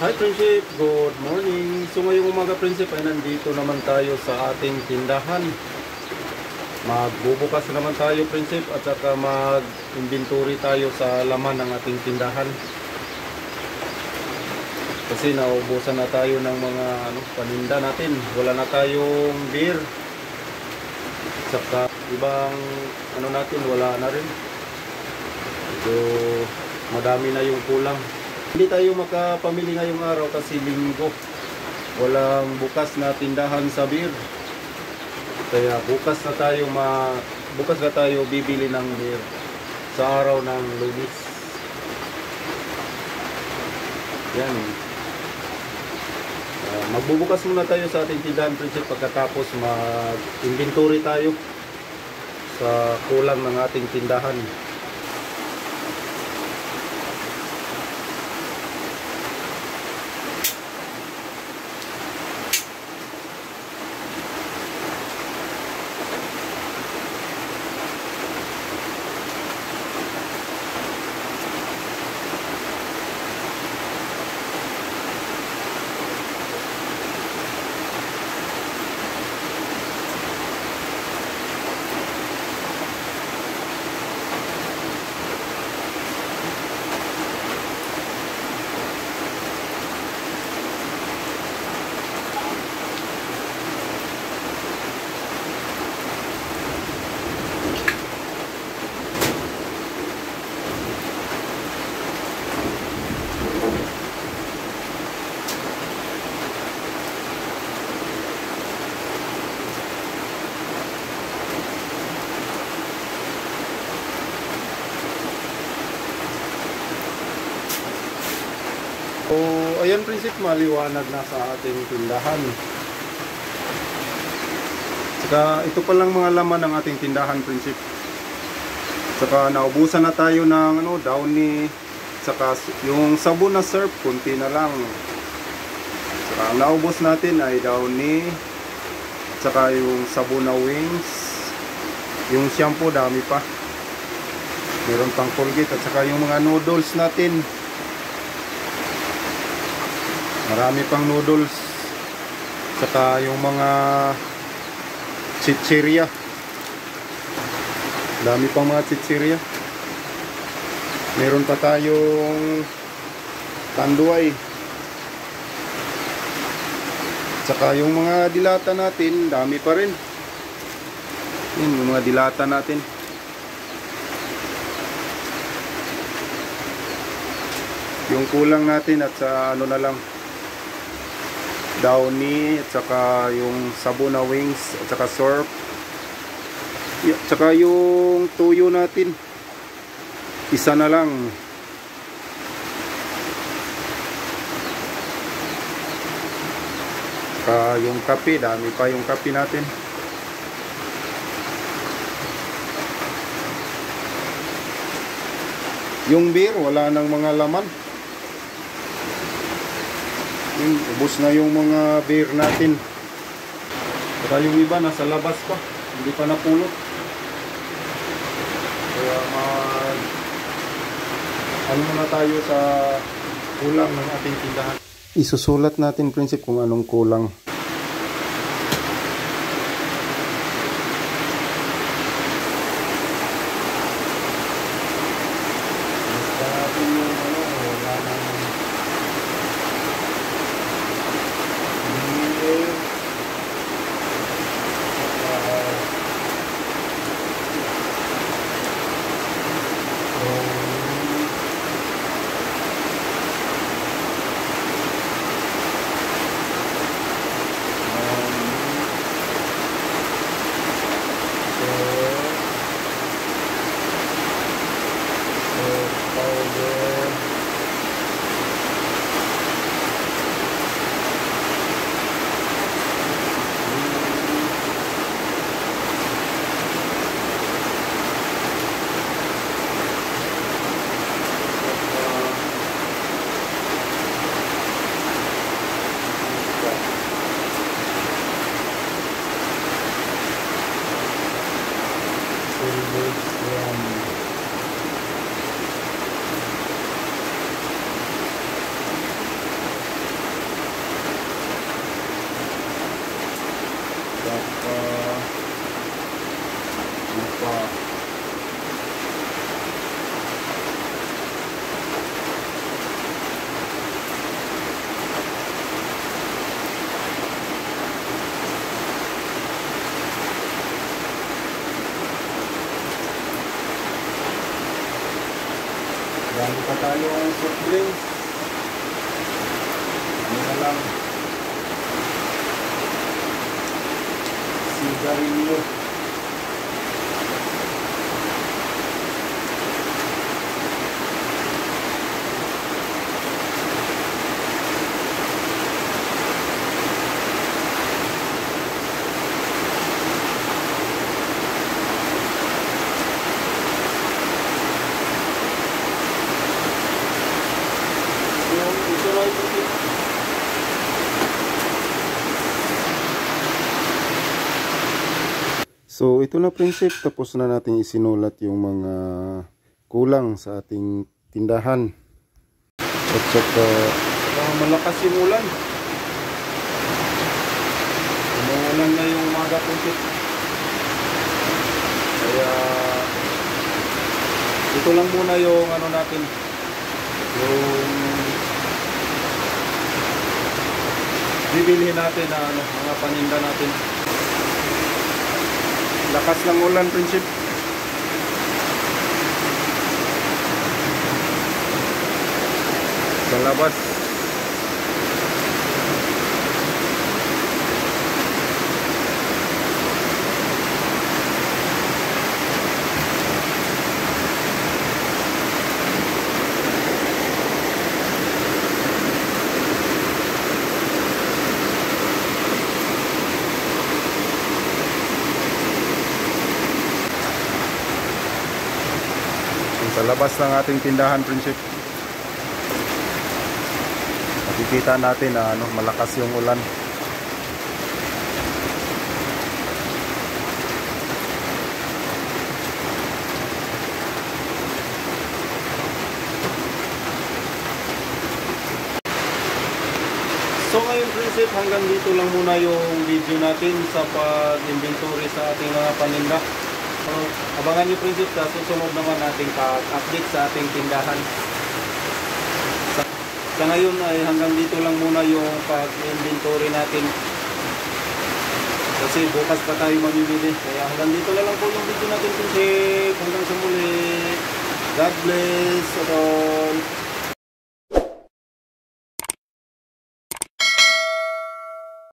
Hi Prinsip, good morning. So ngayong umaga Prinsip ay nandito naman tayo sa ating tindahan. Magbubukas naman tayo Prinsip at saka mag-inventory tayo sa laman ng ating tindahan. Kasi naubusan na tayo ng mga paninda natin. Wala na tayong beer. Saka ibang natin wala na rin. So madami na yung kulang. Hindi tayo makapamili ngayong araw kasi linggo. Walang bukas na tindahan sa beer. Kaya bukas na tayo bibili ng beer sa araw ng Lunes. Yan. Magbubukas muna tayo sa ating tindahan Prinsip pagkatapos mag-inventory tayo sa kulang ng ating tindahan. So, ayan Prinsip, maliwanag na sa ating tindahan. Saka ito pa lang mga laman ng ating tindahan Prinsip. Saka naubusan na tayo ng Downy. Saka yung sabon na surf, kunti na lang. Saka ang naubos natin ay Downy. Saka yung sabon na Wings. Yung shampoo, dami pa. Meron pang Colgate. At saka yung mga noodles natin. Marami pang noodles. Saka yung mga chichirya. Dami pang mga chichirya. Meron pa tayong tanduay. Saka yung mga dilata natin, dami pa rin. Yung mga dilata natin. Yung kulang natin at sa na lang, Downy, at saka yung sabon na Wings, at saka surf, at saka yung tuyo natin, isa na lang. Saka yung kape, dami pa yung kape natin. Yung beer, wala nang mga laman. Ubos na yung mga beer natin. Saka yung iba nasa labas pa, hindi pa napulot. Kaya muna tayo sa kulang ng ating tindahan. Isusulat natin Prinsip kung anong kulang. Dami pa tayo ang soft drinks. Ano na lang. Sigarilyo. So ito na prinsip, tapos na natin isinulat yung mga kulang sa ating tindahan. At saka malakas yung ulan. Umuulan na yung umaga prinsip. Kaya ito lang muna yung ano natin, yung bibilhin natin na ano, mga paninda natin. Lakas ng ulan prinsip. Sa labas. Sa labas ng ating tindahan prinsip, makikita natin na ano, malakas yung ulan. So ngayon prinsip, hanggang dito lang muna yung video natin sa pag-inventory sa ating mga paninda. So, abangan nyo prinsip sa susunod naman nating pag-update sa ating tindahan. Sa ngayon ay hanggang dito lang muna yung pag-inventory natin. Kasi bukas pa tayo mamimili. Kaya hanggang dito na lang po yung video natin prinsip. Hanggang sa muli. God bless all.